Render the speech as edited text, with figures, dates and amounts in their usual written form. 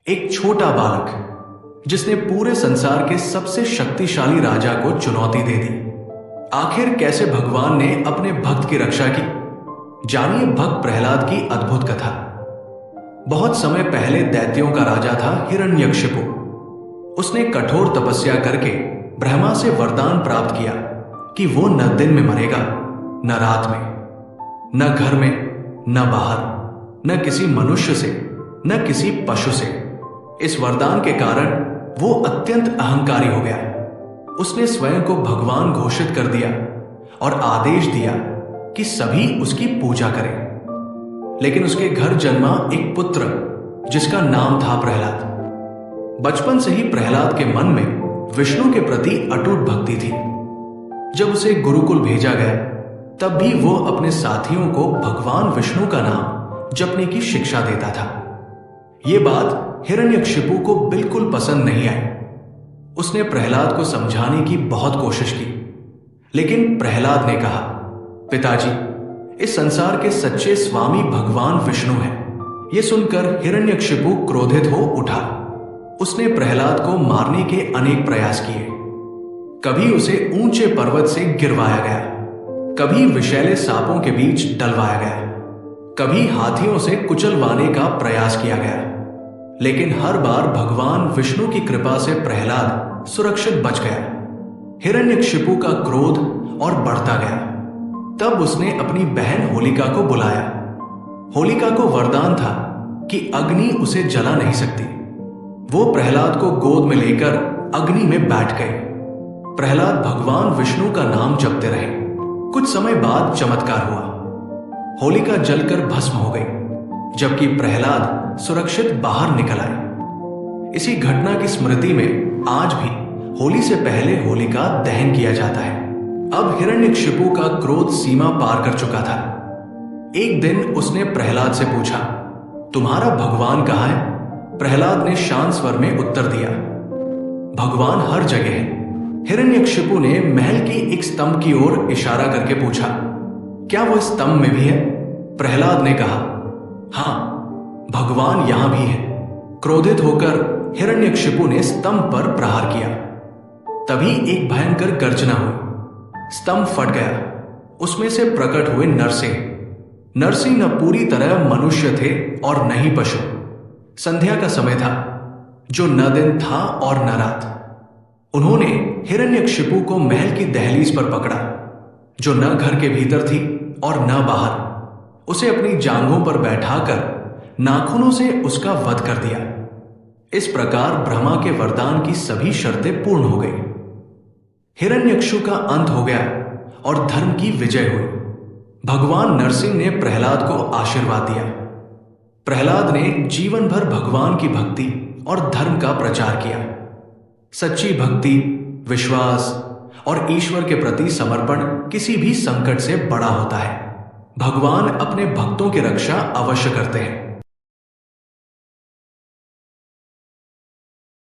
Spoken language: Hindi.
एक छोटा बालक जिसने पूरे संसार के सबसे शक्तिशाली राजा को चुनौती दे दी। आखिर कैसे भगवान ने अपने भक्त की रक्षा की, जानिए भक्त प्रहलाद की अद्भुत कथा। बहुत समय पहले दैत्यों का राजा था हिरण्यकशिपु। उसने कठोर तपस्या करके ब्रह्मा से वरदान प्राप्त किया कि वो न दिन में मरेगा, न रात में, न घर में, न बाहर, न किसी मनुष्य से, न किसी पशु से। इस वरदान के कारण वो अत्यंत अहंकारी हो गया। उसने स्वयं को भगवान घोषित कर दिया और आदेश दिया कि सभी उसकी पूजा करें। लेकिन उसके घर जन्मा एक पुत्र जिसका नाम था प्रहलाद। बचपन से ही प्रहलाद के मन में विष्णु के प्रति अटूट भक्ति थी। जब उसे गुरुकुल भेजा गया तब भी वो अपने साथियों को भगवान विष्णु का नाम जपने की शिक्षा देता था। ये बात हिरण्यकशिपु को बिल्कुल पसंद नहीं आई। उसने प्रहलाद को समझाने की बहुत कोशिश की, लेकिन प्रहलाद ने कहा, पिताजी, इस संसार के सच्चे स्वामी भगवान विष्णु हैं। यह सुनकर हिरण्यकशिपु क्रोधित हो उठा। उसने प्रहलाद को मारने के अनेक प्रयास किए। कभी उसे ऊंचे पर्वत से गिरवाया गया, कभी विषैले सांपों के बीच डलवाया गया, कभी हाथियों से कुचलवाने का प्रयास किया गया। लेकिन हर बार भगवान विष्णु की कृपा से प्रहलाद सुरक्षित बच गया। हिरण्यकशिपु का क्रोध और बढ़ता गया। तब उसने अपनी बहन होलिका को बुलाया। होलिका को वरदान था कि अग्नि उसे जला नहीं सकती। वो प्रहलाद को गोद में लेकर अग्नि में बैठ गए। प्रहलाद भगवान विष्णु का नाम जपते रहे। कुछ समय बाद चमत्कार हुआ। होलिका जलकर भस्म हो गई, जबकि प्रहलाद सुरक्षित बाहर निकल आए। इसी घटना की स्मृति में आज भी होली से पहले होलिका दहन किया जाता है। अब हिरण्यकशिपु का क्रोध सीमा पार कर चुका था। एक दिन उसने प्रहलाद से पूछा, तुम्हारा भगवान कहाँ है? प्रहलाद ने शांत स्वर में उत्तर दिया, भगवान हर जगह है। हिरण्यकशिपु ने महल की एक स्तंभ की ओर इशारा करके पूछा, क्या वो स्तंभ में भी है? प्रहलाद ने कहा, हाँ, भगवान यहां भी है। क्रोधित होकर हिरण्यकशिपु ने स्तंभ पर प्रहार किया। तभी एक भयंकर गर्जना हुई। स्तंभ फट गया। उसमें से प्रकट हुए नरसिंह। नरसिंह न पूरी तरह मनुष्य थे और न ही पशु। संध्या का समय था, जो न दिन था और न रात। उन्होंने हिरण्यकशिपु को महल की दहलीज पर पकड़ा, जो न घर के भीतर थी और न बाहर। उसे अपनी जांघों पर बैठाकर नाखूनों से उसका वध कर दिया। इस प्रकार ब्रह्मा के वरदान की सभी शर्तें पूर्ण हो गई। हिरण्यकशिपु का अंत हो गया और धर्म की विजय हुई। भगवान नरसिंह ने प्रहलाद को आशीर्वाद दिया। प्रहलाद ने जीवन भर भगवान की भक्ति और धर्म का प्रचार किया। सच्ची भक्ति, विश्वास और ईश्वर के प्रति समर्पण किसी भी संकट से बड़ा होता है। भगवान अपने भक्तों की रक्षा अवश्य करते हैं।